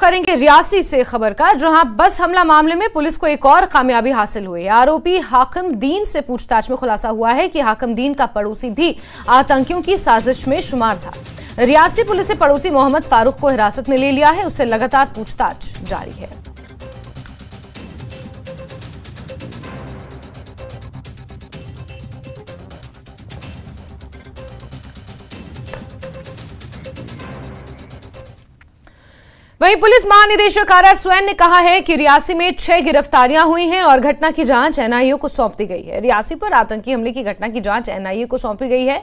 करेंगे रियासी से खबर का, जहां बस हमला मामले में पुलिस को एक और कामयाबी हासिल हुई है। आरोपी हाकिम दीन से पूछताछ में खुलासा हुआ है कि हाकिम दीन का पड़ोसी भी आतंकियों की साजिश में शुमार था। रियासी पुलिस ने पड़ोसी मोहम्मद फारूक को हिरासत में ले लिया है, उससे लगातार पूछताछ जारी है। वहीं पुलिस महानिदेशक आर स्वैन ने कहा है कि रियासी में 6 गिरफ्तारियां हुई हैं और घटना की जांच एनआईए को सौंप दी गई है। रियासी पर आतंकी हमले की घटना की जांच एनआईए को सौंपी गई है।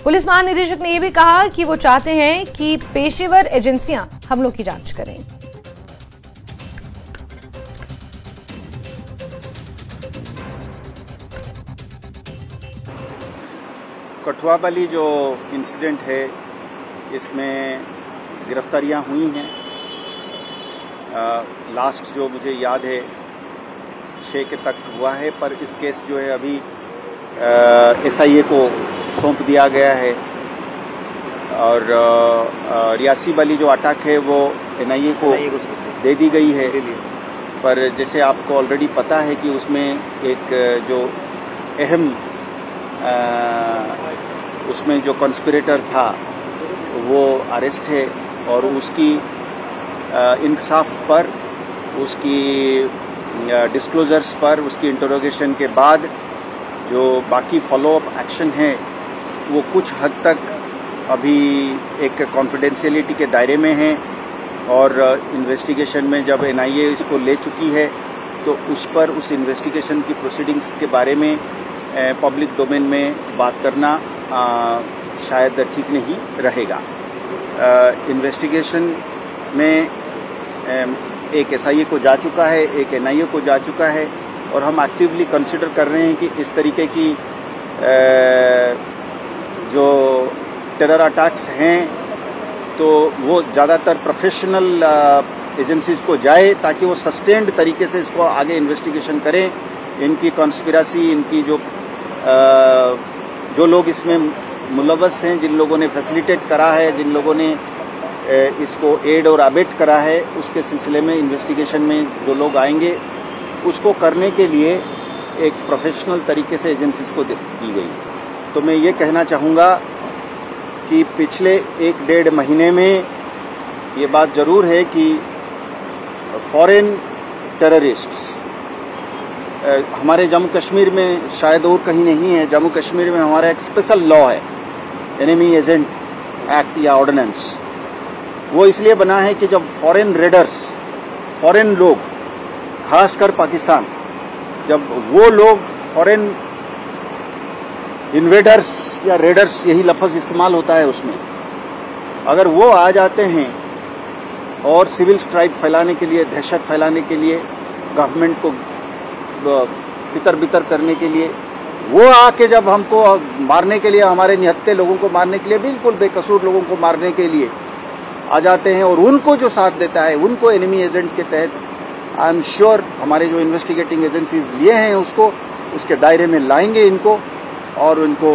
पुलिस महानिदेशक ने यह भी कहा कि वो चाहते हैं कि पेशेवर एजेंसियां हमलों की जांच करें। कठुआ वाली जो इंसिडेंट है, इसमें गिरफ्तारियां हुई हैं। लास्ट जो मुझे याद है 6 के तक हुआ है, पर इस केस जो है अभी एसआईए को सौंप दिया गया है। और रियासी वाली जो अटैक है वो एनआईए को दे दी गई है। पर जैसे आपको ऑलरेडी पता है कि उसमें एक जो अहम उसमें जो कॉन्स्पिरेटर था वो अरेस्ट है, और उसकी इंसाफ पर, उसकी डिस्क्लोजर्स पर, उसकी इंटरोगेशन के बाद जो बाकी फॉलोअप एक्शन है वो कुछ हद तक अभी एक कॉन्फिडेंशियलिटी के दायरे में है। और इन्वेस्टिगेशन में जब एनआईए इसको ले चुकी है तो उस पर, उस इन्वेस्टिगेशन की प्रोसीडिंग्स के बारे में पब्लिक डोमेन में बात करना शायद ठीक नहीं रहेगा। इन्वेस्टिगेशन में एक एसआईए को जा चुका है, एक एनआईए को जा चुका है, और हम एक्टिवली कंसिडर कर रहे हैं कि इस तरीके की जो टेरर अटैक्स हैं तो वो ज़्यादातर प्रोफेशनल एजेंसीज को जाए, ताकि वो सस्टेन्ड तरीके से इसको आगे इन्वेस्टिगेशन करें। इनकी कॉन्स्पिरेसी, इनकी जो लोग इसमें मुलव्वस हैं, जिन लोगों ने फैसिलिटेट करा है, जिन लोगों ने इसको एड और अबेट करा है, उसके सिलसिले में इन्वेस्टिगेशन में जो लोग आएंगे उसको करने के लिए एक प्रोफेशनल तरीके से एजेंसीज को दी गई। तो मैं ये कहना चाहूँगा कि पिछले 1-1.5 महीने में ये बात जरूर है कि फॉरेन टेररिस्ट्स हमारे जम्मू कश्मीर में, शायद और कहीं नहीं है, जम्मू कश्मीर में हमारा एक स्पेशल लॉ है, एनिमी एजेंट एक्ट या ऑर्डिनेंस। वो इसलिए बना है कि जब फॉरेन रेडर्स, फॉरेन लोग, खासकर पाकिस्तान, जब वो लोग फॉरेन इन्वेडर्स या रेडर्स, यही लफ्ज़ इस्तेमाल होता है उसमें, अगर वो आ जाते हैं और सिविल स्ट्राइक फैलाने के लिए, दहशत फैलाने के लिए, गवर्नमेंट को तितर बितर करने के लिए, वो आके जब हमको मारने के लिए, हमारे निहत्थे लोगों को मारने के लिए, बिल्कुल बेकसूर लोगों को मारने के लिए आ जाते हैं, और उनको जो साथ देता है, उनको एनिमी एजेंट के तहत आई एम श्योर हमारे जो इन्वेस्टिगेटिंग एजेंसीज लिए हैं उसको, उसके दायरे में लाएंगे इनको, और उनको